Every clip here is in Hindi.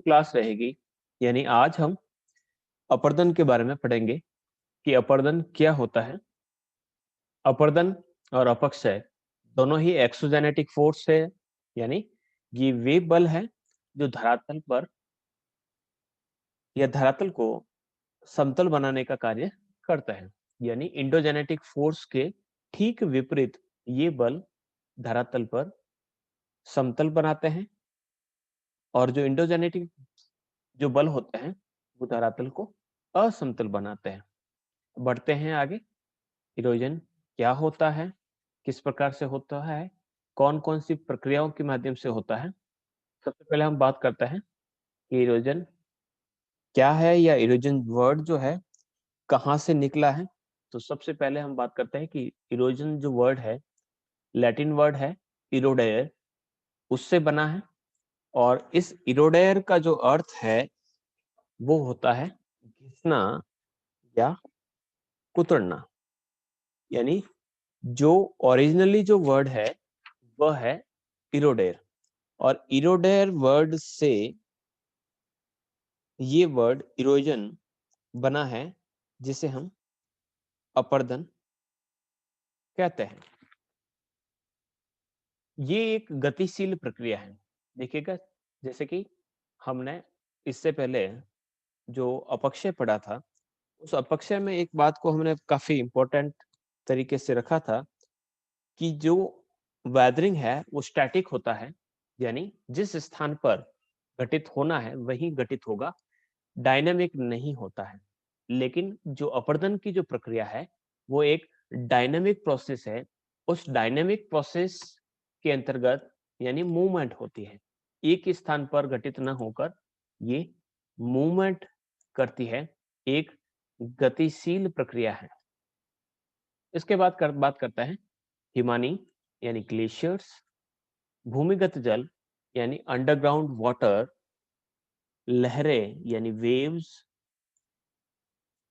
क्लास रहेगी, यानी आज हम अपरदन के बारे में पढ़ेंगे कि अपरदन क्या होता है। अपरदन और अपक्षय दोनों ही एक्सोजेनेटिक फोर्स है, यानी ये वे बल है जो धरातल पर या धरातल को समतल बनाने का कार्य करता है। यानी इंडोजेनेटिक फोर्स के ठीक विपरीत ये बल धरातल पर समतल बनाते हैं, और जो इंडोजेनेटिक जो बल होते हैं वो धरातल को असमतल बनाते हैं। बढ़ते हैं आगे। इरोजन क्या होता है, किस प्रकार से होता है, कौन कौन सी प्रक्रियाओं के माध्यम से होता है। सबसे पहले हम बात करते हैं कि इरोजन क्या है, या इरोजन वर्ड जो है कहाँ से निकला है। तो सबसे पहले हम बात करते हैं कि इरोजन जो वर्ड है लैटिन वर्ड है इरोडेयर, उससे बना है। और इस इरोडेयर का जो अर्थ है वो होता है घिसना या कुतरना। यानी जो ओरिजिनली जो वर्ड है वह है इरोडेयर, और इरोडेयर वर्ड से ये वर्ड इरोजन बना है, जिसे हम अपरदन कहते हैं। ये एक गतिशील प्रक्रिया है। देखिएगा, जैसे कि हमने इससे पहले जो अपक्षय पढ़ा था, उस अपक्षय में एक बात को हमने काफी इंपॉर्टेंट तरीके से रखा था कि जो वेदरिंग है वो स्टैटिक होता है, यानी जिस स्थान पर घटित होना है वही घटित होगा, डायनामिक नहीं होता है। लेकिन जो अपरदन की जो प्रक्रिया है वो एक डायनामिक प्रोसेस है। उस डायनामिक प्रोसेस के अंतर्गत यानी मूवमेंट होती है, एक स्थान पर घटित न होकर ये मूवमेंट करती है, एक गतिशील प्रक्रिया है। इसके बाद बात करता है हिमानी यानी ग्लेशियर्स, भूमिगत जल यानी अंडरग्राउंड वाटर, लहरें यानी वेव्स,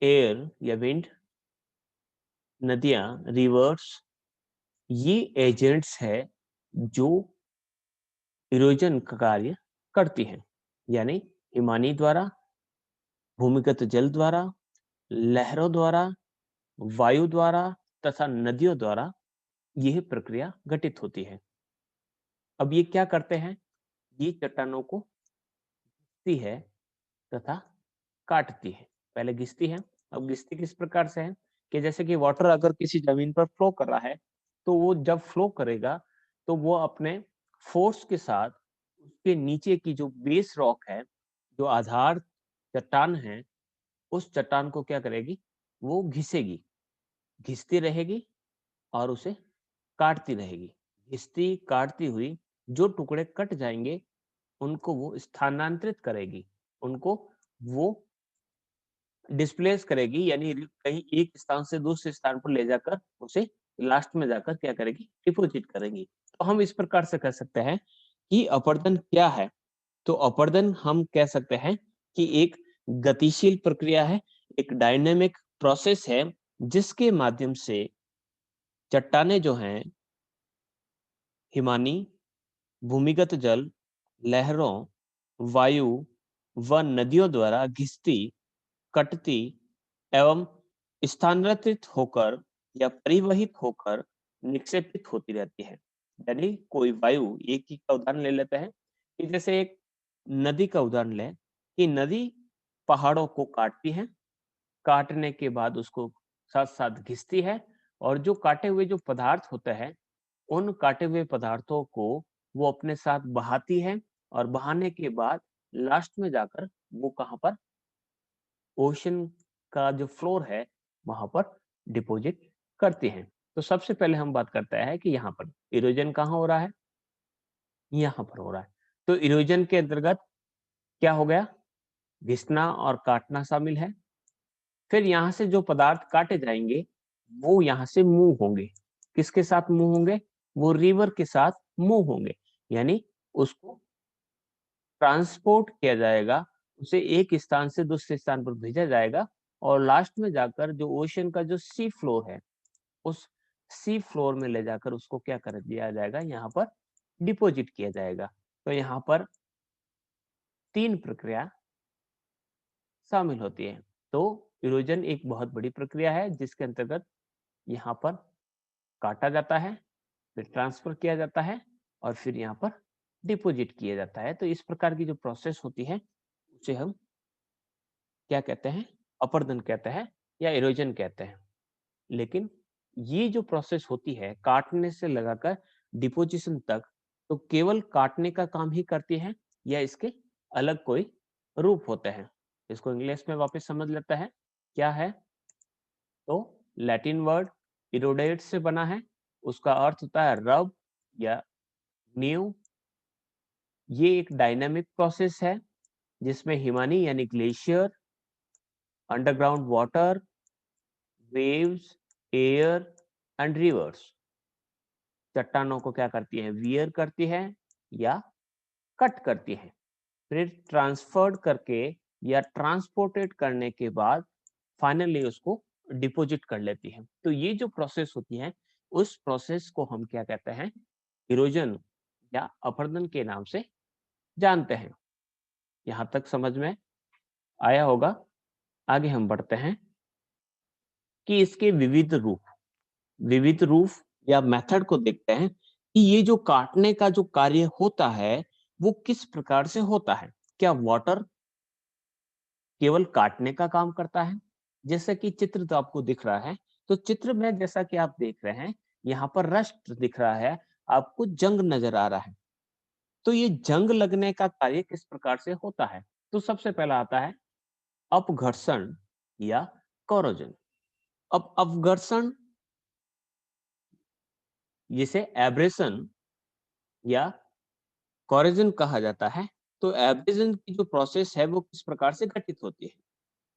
एयर या विंड, नदियां रिवर्स, ये एजेंट्स है जो इरोजन का कार्य करती हैं। यानी हिमानी द्वारा, भूमिगत जल द्वारा, लहरों द्वारा, वायु द्वारा तथा नदियों द्वारा यह प्रक्रिया घटित होती है। अब ये क्या करते हैं, ये चट्टानों को घिसती है तथा काटती है। पहले घिसती है, अब घिसती किस प्रकार से है कि जैसे कि वाटर अगर किसी जमीन पर फ्लो कर रहा है तो वो जब फ्लो करेगा तो वो अपने फोर्स के साथ उसके नीचे की जो बेस रॉक है, जो आधार चट्टान है, उस चट्टान को क्या करेगी, वो घिसेगी, घिसती रहेगी और उसे काटती रहेगी। घिसती काटती हुई जो टुकड़े कट जाएंगे उनको वो स्थानांतरित करेगी, उनको वो डिस्प्लेस करेगी, यानी कहीं एक स्थान से दूसरे स्थान पर ले जाकर उसे लास्ट में जाकर क्या करेगी, डिपोजिट करेगी। तो हम इस प्रकार से कह सकते हैं कि अपरदन क्या है। तो अपरदन हम कह सकते हैं कि एक गतिशील प्रक्रिया है, एक डायनेमिक प्रोसेस है, जिसके माध्यम से चट्टाने जो हैं हिमानी, भूमिगत जल, लहरों, वायु व नदियों द्वारा घिसती, कटती एवं स्थानांतरित होकर या परिवहित होकर निक्षेपित होती रहती है। यानी कोई वायु, एक ही का उदाहरण ले लेते हैं कि जैसे एक नदी का उदाहरण लें कि नदी पहाड़ों को काटती है, काटने के बाद उसको साथ साथ घिसती है, और जो काटे हुए जो पदार्थ होते हैं उन काटे हुए पदार्थों को वो अपने साथ बहाती है, और बहाने के बाद लास्ट में जाकर वो कहाँ पर, ओशन का जो फ्लोर है वहां पर डिपॉजिट करती हैं। तो सबसे पहले हम बात करते हैं कि यहाँ पर इरोजन कहाँ हो रहा है, यहाँ पर हो रहा है। तो इरोजन के अंतर्गत क्या हो गया, घिसना और काटना शामिल है। फिर यहाँ से जो पदार्थ काटे जाएंगे वो यहाँ से मूव होंगे। किसके साथ मूव होंगे, वो रिवर के साथ मूव होंगे, यानी उसको ट्रांसपोर्ट किया जाएगा, उसे एक स्थान से दूसरे स्थान पर भेजा जाएगा, और लास्ट में जाकर जो ओशन का जो सी फ्लोर है उस सी फ्लोर में ले जाकर उसको क्या कर दिया जाएगा, यहाँ पर डिपॉजिट किया जाएगा। तो यहाँ पर 3 प्रक्रिया शामिल होती है। तो इरोजन एक बहुत बड़ी प्रक्रिया है जिसके अंतर्गत यहाँ पर काटा जाता है, फिर ट्रांसफर किया जाता है और फिर यहाँ पर डिपॉजिट किया जाता है। तो इस प्रकार की जो प्रोसेस होती है उसे हम क्या कहते हैं? अपरदन कहते हैं या इरोजन कहते हैं। लेकिन ये जो प्रोसेस होती है काटने से लगाकर डिपोजिशन तक, तो केवल काटने का काम ही करती है या इसके अलग कोई रूप होते हैं? इसको इंग्लिश में वापस समझ लेते हैं। क्या है? तो लैटिन वर्ड इरोडेट से बना है, उसका अर्थ होता है रब या न्यू। ये एक डायनामिक प्रोसेस है जिसमें हिमानी यानी glacier, underground water, waves, air and reverse चट्टानों को क्या करती है? वियर करती है या कट करती है। फिर ट्रांसफर्ड करके या ट्रांसपोर्टेड करने के बाद फाइनली उसको डिपॉजिट कर लेती है। तो ये जो प्रोसेस होती है उस प्रोसेस को हम क्या कहते हैं? इरोजन या अपरदन के नाम से जानते हैं। यहां तक समझ में आया होगा। आगे हम बढ़ते हैं कि इसके विविध रूप या मेथड को देखते हैं कि ये जो काटने का जो कार्य होता है वो किस प्रकार से होता है। क्या वाटर केवल काटने का काम करता है? जैसे कि चित्र तो आपको दिख रहा है, तो चित्र में जैसा कि आप देख रहे हैं, यहाँ पर रस्ट दिख रहा है, आपको जंग नजर आ रहा है। तो ये जंग लगने का कार्य किस प्रकार से होता है? तो सबसे पहला आता है अपघर्षण या कोरोजन। अब अपघर्षण जिसे एब्रेशन या कोरोजन कहा जाता है। तो एब्रेशन की जो प्रोसेस है वो किस प्रकार से घटित होती है?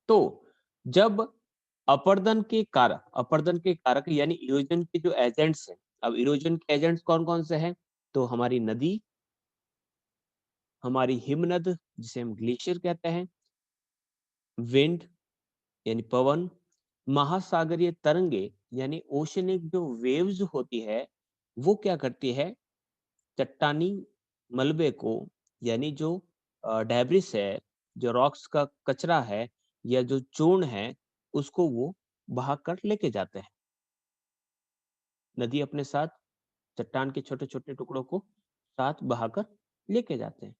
तो जब अपरदन के कारक यानी इरोजन के जो एजेंट्स हैं, अब इरोजन के एजेंट्स कौन-कौन से हैं? तो हमारी नदी, हमारी हिमनद जिसे हम ग्लेशियर कहते हैं, विंड यानी पवन, महासागरीय तरंगे यानी ओशनिक जो वेव्स होती है, वो क्या करती है? चट्टानी मलबे को यानी जो डेब्रिस है, जो रॉक्स का कचरा है या जो चूर्ण है, उसको वो बहाकर लेके जाते हैं। नदी अपने साथ चट्टान के छोटे-छोटे टुकड़ों को साथ बहाकर लेके जाते हैं।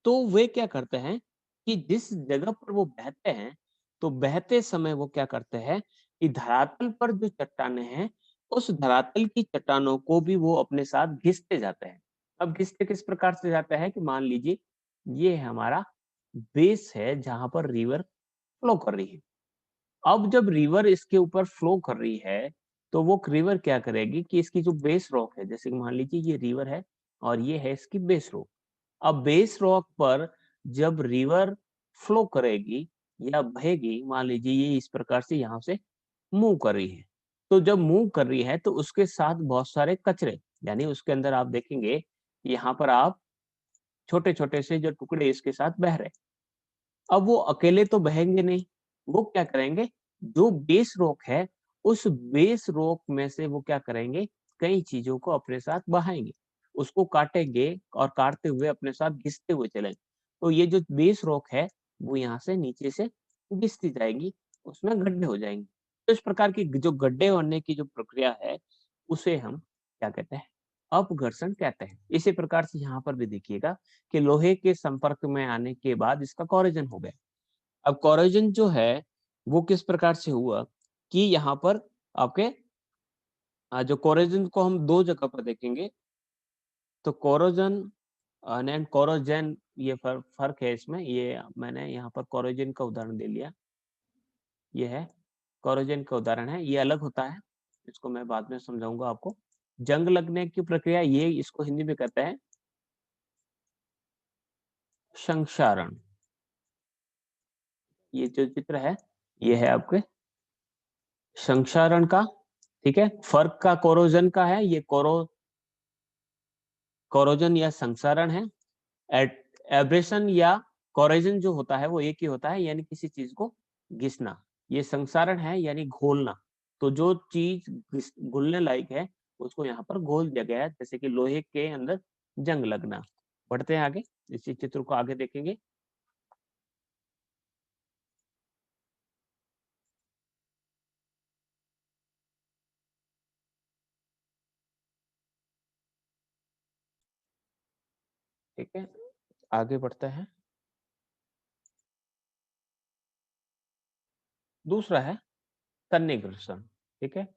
तो वे क्या करते हैं कि जिस जगह पर वो बहते हैं, तो बहते समय वो क्या करते हैं कि धरातल पर जो चट्टानें हैं, उस धरातल की चट्टानों को भी वो अपने साथ घिसते जाते हैं। अब घिसते किस प्रकार से जाते हैं कि मान लीजिए ये हमारा बेस है जहाँ पर रिवर फ्लो कर रही है। अब जब रिवर इसके ऊपर फ्लो कर रही है, तो वो रिवर क्या करेगी कि इसकी जो बेस रॉक है, जैसे कि मान लीजिए ये रिवर है और ये है इसकी बेस रॉक। अब बेस रॉक पर जब रिवर फ्लो करेगी या बहेगी, मान लीजिए ये इस प्रकार से यहाँ से मूव कर रही है। तो जब मूव कर रही है तो उसके साथ बहुत सारे कचरे, यानी उसके अंदर आप देखेंगे, यहाँ पर आप छोटे-छोटे से जो टुकड़े इसके साथ बह रहे हैं। अब वो अकेले तो बहेंगे नहीं, वो क्या करेंगे, जो बेस रॉक है, उस बेस रॉक में से वो क्या करेंगे, कई चीज़ों को अपने साथ बहाएँगे। उसको काटेंगे और काटते हुए अपने साथ घिसते हुए चलेंगे। तो ये जो बेस रॉक है, वो यहाँ से नीचे से घिसती जाएगी, उसमें गड्ढे हो जाएँगे। तो इस प्रकार की जो गड्ढे होने की जो प्रक्रिया है, उसे हम क्या कहते हैं, अपघर्षण कहते हैं। इसी प्रकार से यहाँ पर भी देखिएगा कि लोहे के संपर्क में आने के बाद इसका कोरोजन हो गया। अब कोरोजन जो है, वो किस प्रकार से हुआ कि यहाँ पर आपके जो कोरोजन को हम 2 जगह पर देखेंगे, तो कोरोजन एंड कोरोजेन ये फ़र्क है इसमें। ये मैंने यहाँ पर कोरोजन का उदाहरण दे लिया। ये है, कोरोजन का उदाहरण है, ये अलग होता है। इसको मैं बाद में समझाऊँगा आपको। जंग लगने की प्रक्रिया ये इसको हिंदी में कहते हैं संक्षारण। ये जो चित्र है, ये है आपके संक्षारण का, ठीक है? फ़र्क का कोरोजन का है, ये कोरोजन या संक्षारण है। एट एब्रेशन या कोरोजन जो होता है वो एक ही होता है, यानी किसी चीज़ को घिसना। ये संक्षारण है यानी घोलना। तो जो चीज़ घुलने लायक है, उसको यहाँ पर घोल दिया गया है, जैसे कि लोहे के अंदर जंग लगना। बढ़ते हैं आगे, इसी चित्र को आगे देखेंगे। ठीक है, आगे बढ़ते हैं। दूसरा है सन्निकर्षण। ठीक है,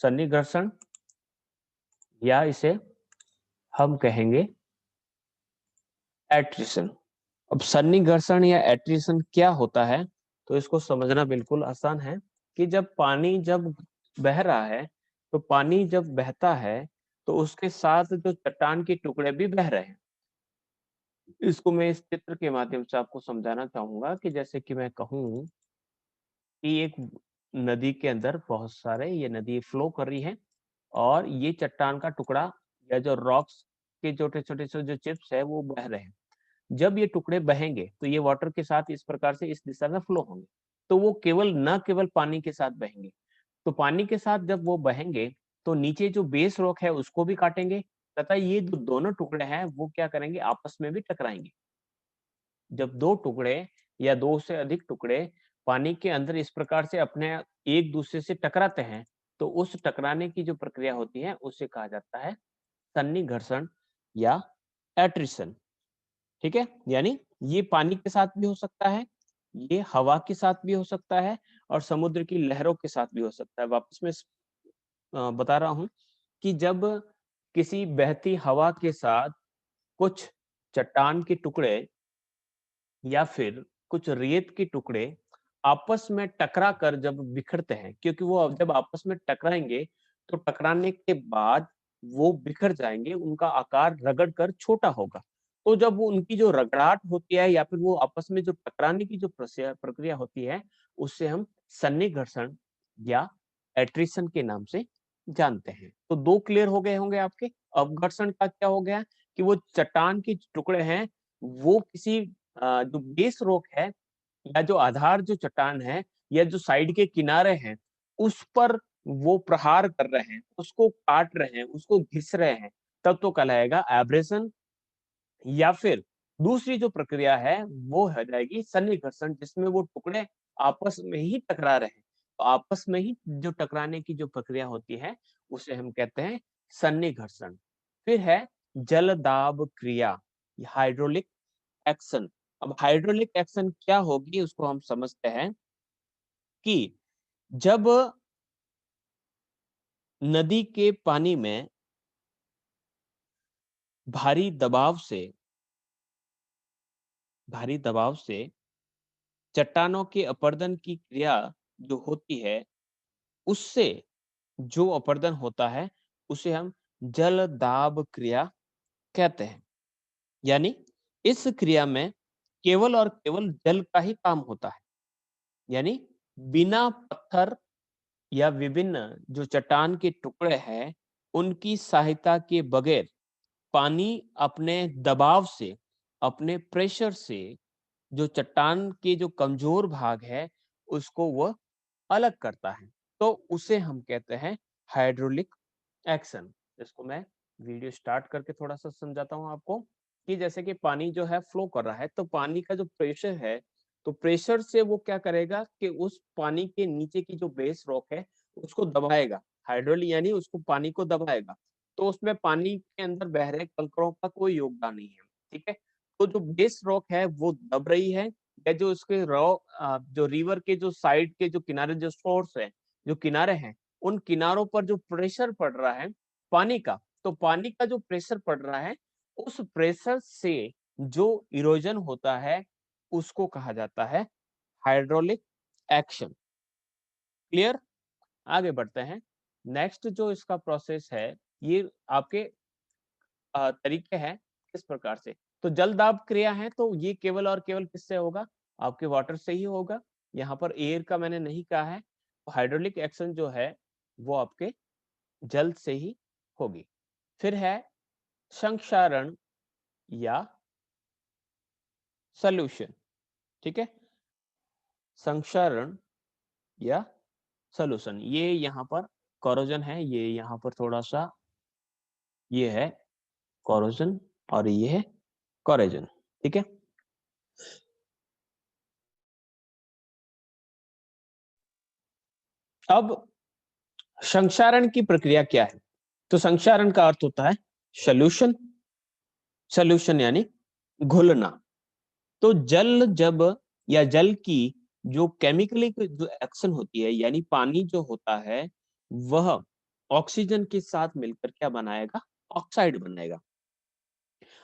सन्निकर्षण या इसे हम कहेंगे एट्रिशन। अब सन्निकर्षण या एट्रिशन क्या होता है, तो इसको समझना बिल्कुल आसान है कि जब पानी जब बह रहा है, तो पानी जब बहता है तो उसके साथ जो चट्टान के टुकड़े भी बह रहे हैं। इसको मैं इस चित्र के माध्यम से आपको समझाना चाहूंगा कि जैसे कि मैं कहूँ कि एक नदी के अंदर बहुत सारे ये नदी फ्लो कर रही है और ये चट्टान का टुकड़ा या जो रॉक्स के छोटे-छोटे से जो चिप्स है वो बह रहे हैं। जब ये टुकड़े बहेंगे तो ये वाटर के साथ इस प्रकार से इस दिशा में फ्लो होंगे। तो वो केवल न केवल पानी के साथ बहेंगे। तो पानी के साथ जब वो बहेंगे तो नीचे जो बेस रॉक है उसको भी काटेंगे तथा ये जो दोनों टुकड़े हैं वो क्या करेंगे आपस में भी टकराएंगे। जब दो टुकड़े या दो से अधिक टुकड़े पानी के अंदर इस प्रकार से अपने एक दूसरे से टकराते हैं तो उस टकराने की जो प्रक्रिया होती है उसे कहा जाता है सन्निघर्षण या एट्रिशन। ठीक है, यानी ये पानी के साथ भी हो सकता है, ये हवा के साथ भी हो सकता है और समुद्र की लहरों के साथ भी हो सकता है। वापस मैं बता रहा हूँ कि जब किसी बहती हवा के साथ कुछ चट्टान के टुकड़े या फिर कुछ रेत के टुकड़े आपस में टकरा कर जब बिखरते हैं, क्योंकि वो जब आपस में टकराएंगे तो टकराने के बाद वो बिखर जाएंगे, उनका आकार रगड़ कर छोटा होगा। तो जब वो उनकी जो रगड़ाहट होती है या फिर वो आपस में जो टकराने की जो प्रक्रिया होती है उससे हम सन्निघर्षण या एट्रिशन के नाम से जानते हैं। तो दो क्लियर हो गए होंगे आपके। अपघर्षण का क्या हो गया कि वो चट्टान के टुकड़े हैं वो किसी जो बेस रॉक है या जो आधार जो चट्टान है या जो साइड के किनारे हैं उस पर वो प्रहार कर रहे हैं, उसको काट रहे हैं, उसको घिस रहे हैं, तब तो कहलाएगा एब्रेशन। या फिर दूसरी जो प्रक्रिया है वो हो जाएगी सन्निकर्षण, जिसमें वो टुकड़े आपस में ही टकरा रहे हैं। तो आपस में ही जो टकराने की जो प्रक्रिया होती है उसे हम कहते हैं सन्निकर्षण। फिर है जल दाब क्रिया, हाइड्रोलिक एक्शन। अब हाइड्रोलिक एक्शन क्या होगी उसको हम समझते हैं कि जब नदी के पानी में भारी दबाव से भारी दबाव से चट्टानों के अपरदन की क्रिया जो होती है उससे जो अपरदन होता है उसे हम जल दाब क्रिया कहते हैं। यानी इस क्रिया में केवल और केवल जल का ही काम होता है। यानी बिना पत्थर या विभिन्न जो चट्टान के टुकड़े हैं उनकी सहायता के बगैर पानी अपने दबाव से, अपने प्रेशर से जो चट्टान के जो कमजोर भाग है उसको वह अलग करता है। तो उसे हम कहते हैं हाइड्रोलिक एक्शन। इसको मैं वीडियो स्टार्ट करके थोड़ा-सा समझाता हूँ आपको कि जैसे कि पानी जो है फ्लो कर रहा है, तो पानी का जो प्रेशर है, तो प्रेशर से वो क्या करेगा कि उस पानी के नीचे की जो बेस रॉक है, उसको दबाएगा। हाइड्रोलिक यानी उसको पानी को दबाएगा। तो उसमें पानी के अंदर बह रहे कंकरों का कोई योगदान नहीं है, ठीक है? तो जो बेस रॉक है वो दब रही है या जो उसके जो रिवर के जो साइड के जो किनारे जो सोर्स है, जो किनारे हैं, उन किनारों पर जो प्रेशर पड़ रहा है पानी का, तो पानी का जो प्रेशर पड़ रहा है, उस प्रेशर से जो इरोजन होता है, उसको कहा जाता है हाइड्रोलिक एक्शन। क्लियर? आगे बढ़ते हैं। नेक्स्ट जो इसका प्रोसेस है, ये आपके तरीके हैं किस प्रकार से। तो जल दाब क्रिया है तो ये केवल और केवल किससे होगा? आपके वाटर से ही होगा। यहाँ पर एयर का मैंने नहीं कहा है। हाइड्रोलिक एक्शन जो है, वो आपके जल से ही होगी। फिर है संक्षारण या सॉल्यूशन, ठीक है? संक्षारण या सॉल्यूशन, ये यहाँ पर कोरोजन है, ये यहाँ पर थोड़ा-सा ये है कोरोजन और ये है कोरेजन। ठीक है, अब संक्षारण की प्रक्रिया क्या है? तो संक्षारण का अर्थ होता है सॉल्यूशन, सॉल्यूशन यानी घुलना। तो जल जब या जल की जो केमिकली जो एक्शन होती है, यानी पानी जो होता है वह ऑक्सीजन के साथ मिलकर क्या बनाएगा? ऑक्साइड बनाएगा।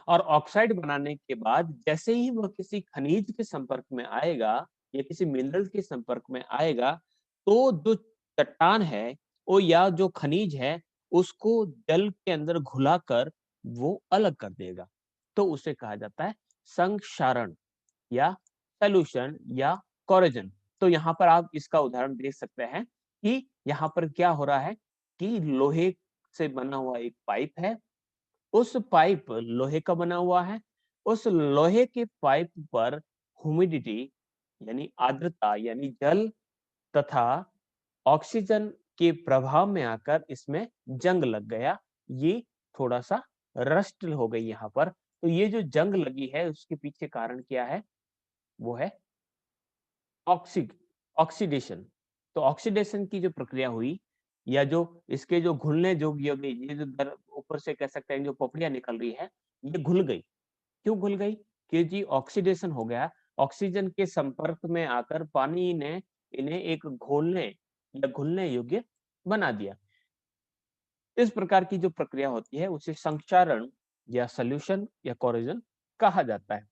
और ऑक्साइड बनाने के बाद जैसे ही वह किसी खनिज के संपर्क में आएगा या किसी मिनरल के संपर्क में आएगा, तो जो चट्टान है वो या जो खनिज है उसको जल के अंदर घुलाकर वो अलग कर देगा। तो उसे कहा जाता है संक्षारण या सॉल्यूशन या कोरेजन। तो यहाँ पर आप इसका उदाहरण देख सकते हैं कि यहाँ पर क्या हो रहा है कि लोहे से बना हुआ एक पाइप है, उस पाइप लोहे का बना हुआ है, उस लोहे के पाइप पर ह्यूमिडिटी यानी आर्द्रता यानी जल तथा ऑक्सीजन के प्रभाव में आकर इसमें जंग लग गया। ये थोड़ा-सा रस्ट हो गई यहाँ पर। तो ये जो जंग लगी है उसके पीछे कारण क्या है? वो है ऑक्सीड ऑक्सीडेशन। तो ऑक्सीडेशन की जो प्रक्रिया हुई या जो इसके जो घुलने जो ये जो ऊपर से कह सकते हैं जो पपड़ियाँ निकल रही है, ये घुल गई। क्यों घुल गई? क्योंकि ऑक्सीडेशन हो गया। ऑक्सीजन के संपर्क में आकर पानी ने इन्हें एक घोलने या घुलने योग्य बना दिया। इस प्रकार की जो प्रक्रिया होती है उसे संक्षारण या सॉल्यूशन या कोरोजन कहा जाता है।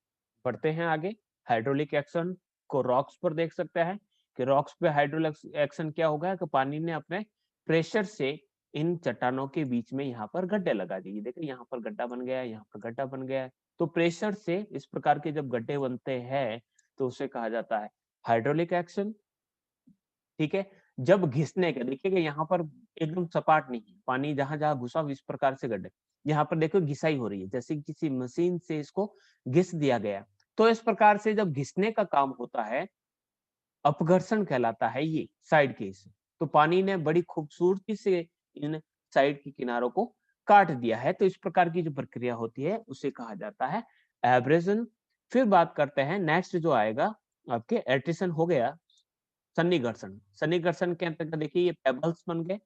बढ़ते हैं आगे। हाइड्रोलिक एक्शन को रॉक्स पर देख सकते हैं कि रॉक्स पे हाइड्रोलिक एक्शन क्या होगा कि पानी ने अपने प्रेशर से इन चट्टानों के बीच में यहाँ पर गड्ढे लगा दिए। देखिए यहाँ पर गड्ढा बन गया है, यहाँ पर गड्ढा बन गया है। तो प्रेशर से इस प्रकार के जब गड्ढे बनते हैं तो उसे कहा जाता है हाइड्रोलिक एक्शन। ठीक है? जब घिसने का देखिएगा यहाँ पर एकदम सपाट नहीं है, पानी जहाँ-जहाँ घुसा इस प्रकार से गड्ढे। यहाँ पर देखो घिसाई हो रही है, जैसे किसी मशीन से इसको घिस दिया गया। तो इस प्रकार से जब घिसने का काम होता है, अपघर्षण कहलाता है ये साइड के हिस्से। तो पानी ने बड़ी खूबसूरती से इन साइड के किनारों को काट दिया है। तो इस प्रकार की जो प्रक्रिया होती है उसे कहा जाता है एब्रेजन। फिर बात करते हैं नेक्स्ट जो आएगा आपके एट्रिशन हो गया सन्निकर्षण। सन्निकर्षण के अंतर्गत देखिए ये पेबल्स बन गए।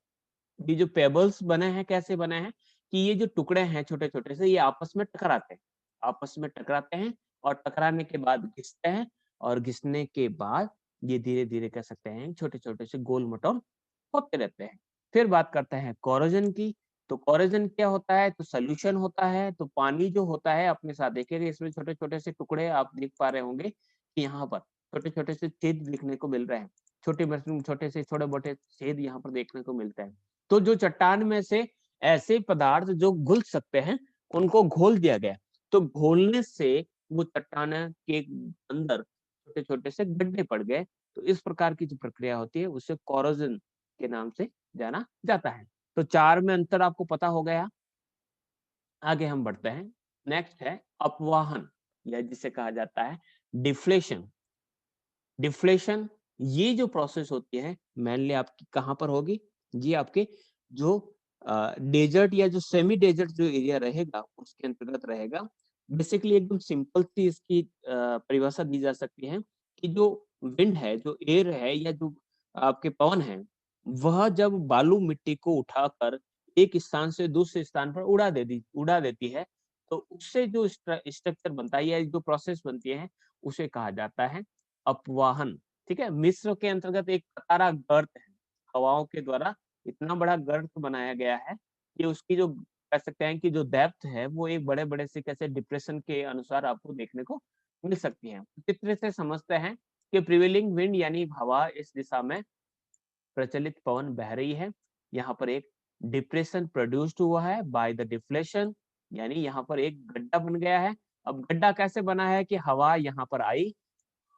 ये जो पेबल्स बने हैं कैसे बने हैं कि ये जो टुकड़े हैं छोटे-छोटे से ये आपस में टकराते हैं। आपस में टकराते हैं और टकराने के बाद घिसते हैं और घिसने के बाद ये धीरे-धीरे कह सकते हैं छोटे-छोटे से गोल-मटोल होते रहते हैं। फिर बात करते हैं कोरोजन की। तो कोरोजन क्या होता है? तो सॉल्यूशन होता है। तो पानी जो होता है अपने साथ देखिएगा इसमें छोटे-छोटे से टुकड़े आप देख पा रहे होंगे कि यहाँ पर छोटे-छोटे से छेद दिखने को मिल रहे हैं। छोटे से छोटे-मोटे छेद यहाँ पर देखने को मिलते हैं। तो जो चट्टान में से ऐसे पदार्थ जो घुल सकते हैं, उनको घोल दिया गया। तो घोलने से वो चट्टान के अंदर छोटे-छोटे से गड्ढे पड़ गए। तो इस प्रकार की जो प्रक्रिया होती है उसे कोरोजन के नाम से जाना जाता है। तो 4 में अंतर आपको पता हो गया। आगे हम बढ़ते हैं। नेक्स्ट है अपवाहन या जिसे कहा जाता है डिफ्लेशन। डिफ्लेशन ये जो प्रोसेस होती है मेनली आपकी कहाँ पर होगी? ये आपके जो डेजर्ट या जो सेमी डेजर्ट जो एरिया रहेगा उसके अंतर्गत रहेगा। बेसिकली एकदम सिंपल सी इसकी परिभाषा दी जा सकती है कि जो विंड है, जो एयर है या जो आपके पवन है, वह जब बालू मिट्टी को उठाकर एक स्थान से दूसरे स्थान पर उड़ा देती है, तो उससे जो स्ट्रक्चर बनता है या जो प्रोसेस बनती है, उसे कहा जाता है अपवाहन। ठीक है? मिस्र के अंतर्गत एक खतारा गर्त है, हवाओं के द्वारा इतना बड़ा गर्त बनाया गया है कि उसकी जो कह सकते हैं कि जो डेप्थ है वो एक बड़े-बड़े से कैसे डिप्रेशन के अनुसार आपको देखने को मिल सकती है। चित्र से समझते हैं कि प्रिवेलिंग विंड यानी हवा इस दिशा में प्रचलित पवन बह रही है। यहाँ पर एक डिप्रेशन प्रोड्यूस्ड हुआ है बाय द डिफ्लेशन यानी यहाँ पर एक गड्ढा बन गया है। अब गड्ढा कैसे बना है कि हवा यहाँ पर आई,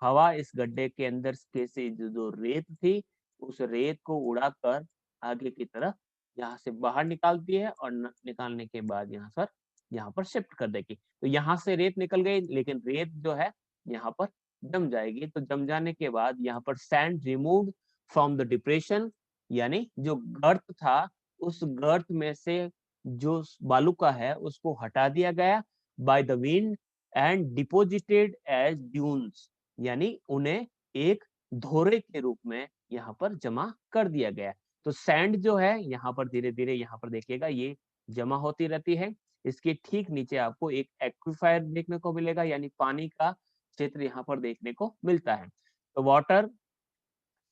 हवा इस गड्ढे के अंदर के से जो रेत थी, उस रेत को उड़ाकर आगे की तरफ यहाँ से बाहर निकालती है और निकालने के बाद यहाँ पर शिफ्ट कर देगी। तो यहाँ से रेत निकल गई लेकिन रेत जो है यहाँ पर जम जाएगी। तो जम जाने के बाद यहाँ पर sand removed from the depression यानी जो गर्त था उस गर्त में से जो बालू का है उसको हटा दिया गया by the wind and deposited as dunes, यानी उन्हें एक धोरे के रूप में यहाँ पर जमा कर दिया गया। तो सैंड जो है यहाँ पर धीरे धीरे यहाँ पर देखिएगा ये जमा होती रहती है। इसके ठीक नीचे आपको एक एक्विफायर देखने को मिलेगा, यानी पानी का क्षेत्र यहाँ पर देखने को मिलता है। तो water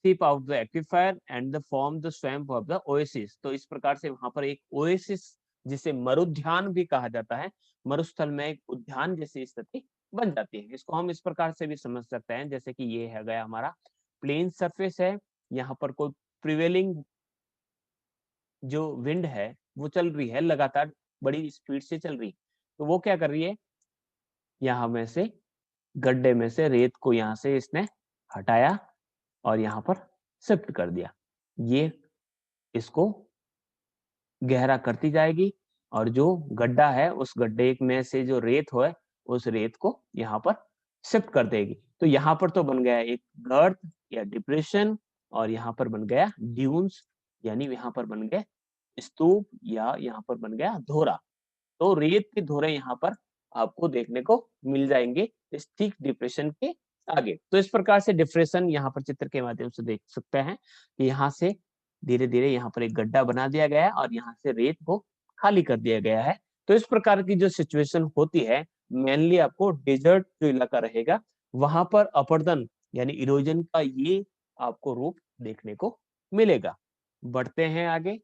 seep out the aquifer and the form the swamp of the oasis. तो इस प्रकार से वहां पर एक ओएसिस, जिसे मरुद्यान भी कहा जाता है, मरुस्थल में एक उद्यान जैसी स्थिति बन जाती है। इसको हम इस प्रकार से भी समझ सकते हैं, जैसे कि ये है गया हमारा प्लेन सरफेस है, यहाँ पर कोई प्रिवेलिंग जो विंड है वो चल रही है, लगातार बड़ी स्पीड से चल रही है। तो वो क्या कर रही है, यहाँ में से गड्ढे में से रेत को यहाँ से इसने हटाया और यहाँ पर शिफ्ट कर दिया। ये इसको गहरा करती जाएगी और जो गड्ढा है उस गड्ढे में से जो रेत है उस रेत को यहाँ पर शिफ्ट कर देगी। तो यहाँ पर तो बन गया एक गर्त या डिप्रेशन, और यहाँ पर बन गया ड्यून्स, यानी यहाँ पर बन गए स्तूप, या यहाँ पर बन गया धोरा। तो रेत के धोरे यहाँ पर आपको देखने को मिल जाएंगे इस थिक डिप्रेशन के आगे। तो इस प्रकार से डिप्रेशन यहाँ पर चित्र के माध्यम से देख सकते हैं कि यहाँ से धीरे धीरे यहाँ पर एक गड्ढा बना दिया गया है और यहाँ से रेत को खाली कर दिया गया है। तो इस प्रकार की जो सिचुएशन होती है, मेनली आपको डेजर्ट जो इलाका रहेगा वहां पर अपरदन यानी इरोजन का ये आपको रूप देखने को मिलेगा। बढ़ते हैं आगे।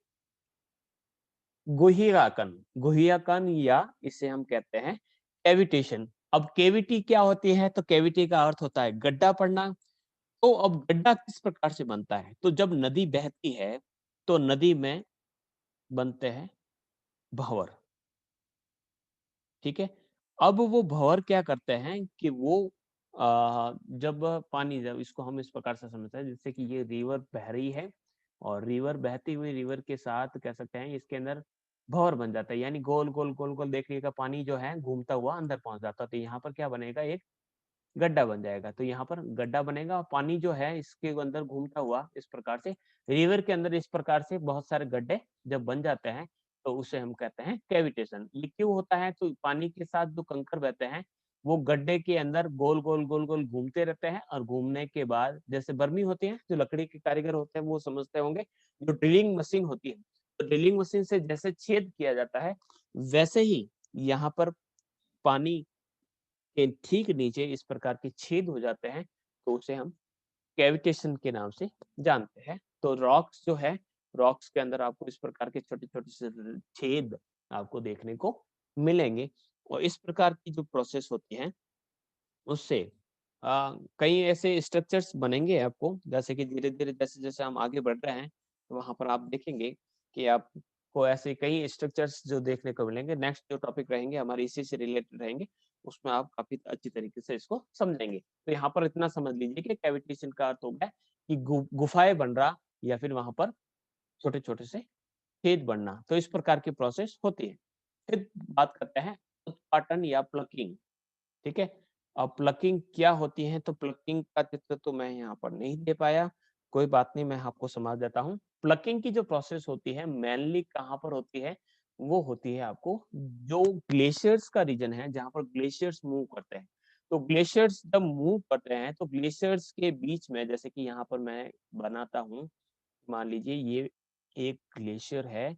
गुहियाकन, गुहियाकन या इसे हम कहते हैं कैविटेशन। अब कैविटी क्या होती है, तो कैविटी का अर्थ होता है गड्ढा पड़ना। तो अब गड्ढा किस प्रकार से बनता है, तो जब नदी बहती है तो नदी में बनते हैं भंवर, ठीक है। अब वो भंवर क्या करते हैं कि वो जब पानी, जब इसको हम इस प्रकार से समझते हैं जैसे कि ये रिवर बह रही है और रिवर बहती हुई रिवर के साथ कह सकते हैं इसके अंदर भंवर बन जाता है, यानी गोल गोल गोल गोल देखिएगा पानी जो है घूमता हुआ अंदर पहुंच जाता है। तो यहाँ पर क्या बनेगा, एक गड्ढा बन जाएगा। तो यहाँ पर गड्ढा बनेगा और पानी जो है इसके अंदर घूमता हुआ इस प्रकार से रिवर के अंदर इस प्रकार से बहुत सारे गड्ढे जब बन जाते हैं तो उसे हम कहते हैं कैविटेशन। ये क्यों होता है, तो पानी के साथ जो कंकर बहते हैं वो गड्ढे के अंदर गोल गोल गोल गोल घूमते रहते हैं, और घूमने के बाद जैसे बर्मी होती है, जो लकड़ी के कारीगर होते हैं वो समझते होंगे, जो ड्रिलिंग मशीन होती है, तो ड्रिलिंग मशीन से जैसे छेद किया जाता है वैसे ही यहाँ पर पानी के ठीक नीचे इस प्रकार के छेद हो जाते हैं, तो उसे हम कैविटेशन के नाम से जानते हैं। तो रॉक्स जो है, रॉक्स के अंदर आपको इस प्रकार के छोटे-छोटे से छेद आपको देखने को मिलेंगे, और इस प्रकार की जो प्रोसेस होती है उससे कई ऐसे स्ट्रक्चर्स बनेंगे आपको, जैसे कि धीरे-धीरे जैसे-जैसे हम आगे बढ़ रहे हैं, तो वहाँ पर आप देखेंगे कि आपको ऐसे कई स्ट्रक्चर्स जो देखने को मिलेंगे। नेक्स्ट जो टॉपिक रहेंगे हमारे इसी से रिलेटेड रहेंगे, उसमें आप काफ़ी अच्छी तरीके से इसको समझेंगे। तो यहाँ पर इतना समझ लीजिए कि कैविटेशन का अर्थ हो गया कि गुफाएँ बन रहा या फिर वहाँ पर छोटे-छोटे से छेद बनना। तो इस प्रकार की प्रोसेस होती है। फिर बात करते हैं उत्पाटन या प्लकिंग, ठीक है। अब प्लकिंग क्या होती है, तो प्लकिंग का चित्र तो मैं यहाँ पर नहीं दे पाया, कोई बात नहीं, मैं आपको समझा देता हूँ। प्लकिंग की जो प्रोसेस होती है मेनली कहाँ पर होती है, वो होती है आपको जो ग्लेशियर्स का रीजन है जहाँ पर ग्लेशियर्स मूव करते हैं। तो ग्लेशियर्स जब मूव करते हैं तो ग्लेशियर्स के बीच में, जैसे कि यहाँ पर मैं बनाता हूँ, मान लीजिए ये एक ग्लेशियर है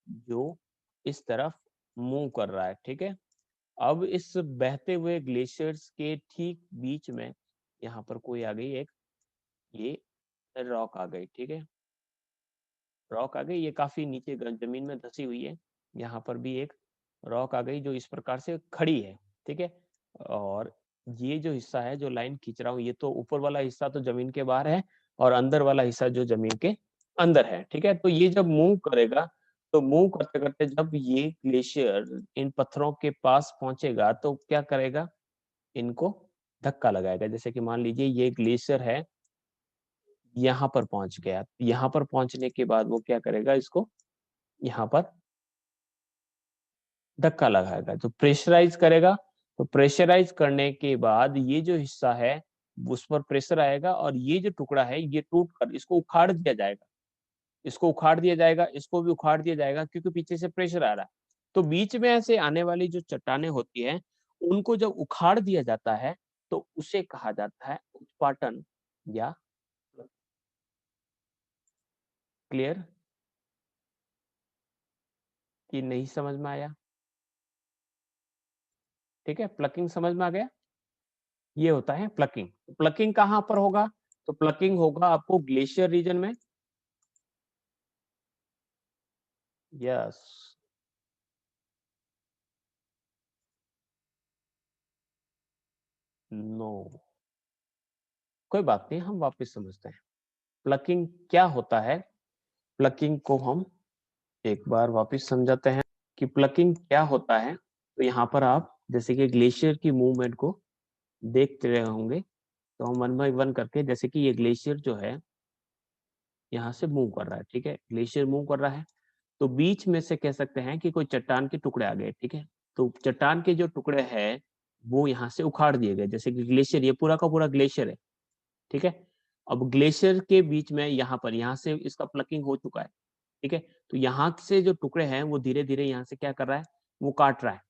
जो इस तरफ मूव कर रहा है, ठीक है। अब इस बहते हुए ग्लेशियर्स के ठीक बीच में यहाँ पर कोई आ गई, एक ये रॉक आ गई, ठीक है। रॉक आ गई, ये काफी नीचे जमीन में धसी हुई है। यहाँ पर भी एक रॉक आ गई जो इस प्रकार से खड़ी है, ठीक है। और ये जो हिस्सा है, जो लाइन खींच रहा हूँ, ये तो ऊपर वाला हिस्सा तो जमीन के बाहर है और अंदर वाला हिस्सा जो जमीन के अंदर है, ठीक है। तो ये जब मूव करेगा, तो मूव करते करते जब ये ग्लेशियर इन पत्थरों के पास पहुंचेगा तो क्या करेगा, इनको धक्का लगाएगा। जैसे कि मान लीजिए ये ग्लेशियर है, यहाँ पर पहुंच गया, यहाँ पर पहुंचने के बाद वो क्या करेगा, इसको यहाँ पर धक्का लगाएगा, तो प्रेशराइज करेगा। तो प्रेशराइज करने के बाद ये जो हिस्सा है उस पर प्रेशर आएगा और ये जो टुकड़ा है ये टूट कर इसको उखाड़ दिया जाएगा, इसको उखाड़ दिया जाएगा, इसको भी उखाड़ दिया जाएगा, क्योंकि पीछे से प्रेशर आ रहा है। तो बीच में ऐसे आने वाली जो चट्टानें होती हैं उनको जब उखाड़ दिया जाता है तो उसे कहा जाता है उत्पाटन या क्लियर कि नहीं समझ में आया? ठीक है, प्लकिंग समझ में आ गया? ये होता है प्लकिंग। प्लकिंग कहाँ पर होगा? तो प्लकिंग होगा आपको ग्लेशियर रीजन में। यस। नो, कोई बात नहीं, हम वापस समझते हैं। प्लकिंग क्या होता है? प्लकिंग को हम एक बार वापस समझाते हैं कि प्लकिंग क्या होता है। तो यहाँ पर आप जैसे कि ग्लेशियर की मूवमेंट को देखते रहे होंगे, तो हम वन बाय वन करके, जैसे कि ये ग्लेशियर जो है यहाँ से मूव कर रहा है, ठीक है, ग्लेशियर मूव कर रहा है, तो बीच में से कह सकते हैं कि कोई चट्टान के टुकड़े आ गए, ठीक है, तो चट्टान के जो टुकड़े हैं वो यहाँ से उखाड़ दिए गए, जैसे कि ग्लेशियर, ये पूरा का पूरा ग्लेशियर है, ठीक है। अब ग्लेशियर के बीच में यहाँ से इसका प्लकिंग हो चुका है, ठीक है, तो यहाँ से जो टुकड़े हैं वो धीरे धीरे यहाँ से क्या कर रहा है, वो काट रहा है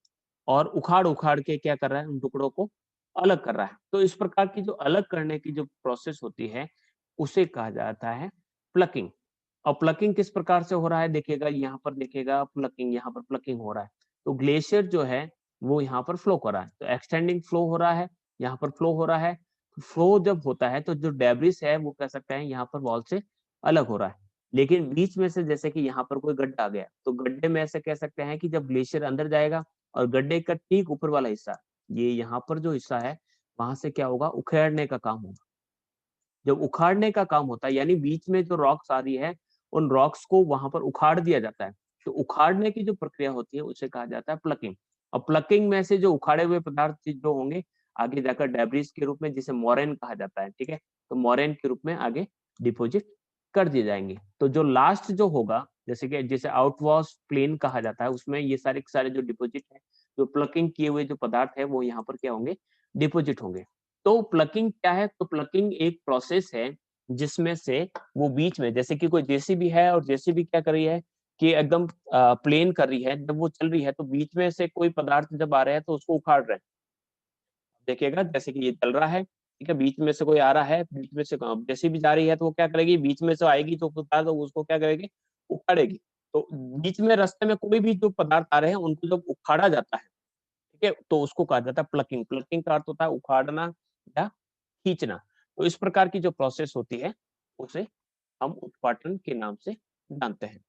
और उखाड़ उखाड़ के क्या कर रहा है, उन टुकड़ों को अलग कर रहा है। तो इस प्रकार की जो अलग करने की जो प्रोसेस होती है उसे कहा जाता है प्लकिंग। और प्लकिंग किस प्रकार से हो रहा है, देखिएगा यहाँ पर, देखिएगा प्लकिंग, यहाँ पर प्लकिंग हो रहा है, तो ग्लेशियर जो है वो यहाँ पर फ्लो कर रहा है, तो एक्सटेंडिंग फ्लो हो रहा है, यहाँ पर फ्लो हो रहा है। फ्लो जब होता है तो जो डेब्रिस है वो कह सकते हैं यहाँ पर वॉल से अलग हो रहा है, लेकिन बीच में से जैसे कि यहाँ पर कोई गड्ढा आ गया, तो गड्ढे में ऐसे कह सकते हैं कि जब ग्लेशियर अंदर जाएगा और गड्ढे का ठीक ऊपर वाला हिस्सा, ये यहाँ पर जो हिस्सा है, वहां से क्या होगा, उखेड़ने का काम होगा। जब उखाड़ने का काम होता है यानी बीच में जो रॉक्स आ रही है, उन रॉक्स को वहां पर उखाड़ दिया जाता है। तो उखाड़ने की जो प्रक्रिया होती है उसे कहा जाता है प्लकिंग। और प्लकिंग में से जो उखाड़े हुए पदार्थ जो होंगे, आगे जाकर डेब्रिस के रूप में, जिसे मोरेन कहा जाता है, ठीक है, तो मोरेन के रूप में आगे डिपोजिट कर दिए जाएंगे। तो जो लास्ट जो होगा, जैसे कि जिसे आउटवॉश प्लेन कहा जाता है, उसमें ये सारे के सारे जो डिपोजिट है, जो प्लकिंग किए हुए जो पदार्थ है, वो यहाँ पर क्या होंगे, डिपोजिट होंगे। तो प्लकिंग क्या है? तो प्लकिंग एक प्रोसेस है जिसमें से वो बीच में, जैसे कि कोई जेसीबी है और जेसीबी क्या कर रही है कि एकदम प्लेन कर रही है, जब वो चल रही है तो बीच में से कोई पदार्थ जब आ रहे हैं तो उसको उखाड़ रहे हैं। देखिएगा जैसे कि ये चल रहा है, ठीक है, बीच में से कोई आ रहा है, बीच में से जेसीबी जा रही है तो वो क्या करेगी, बीच में से आएगी तो पदार्थ उसको क्या करेगी, उखाड़ेगी। तो बीच में रास्ते में कोई भी जो पदार्थ आ रहे हैं उनको जब उखाड़ा जाता है, ठीक है, तो उसको कहा जाता है प्लकिंग। प्लकिंग का अर्थ होता है उखाड़ना या खींचना। तो इस प्रकार की जो प्रोसेस होती है, उसे हम उत्पाटन के नाम से जानते हैं।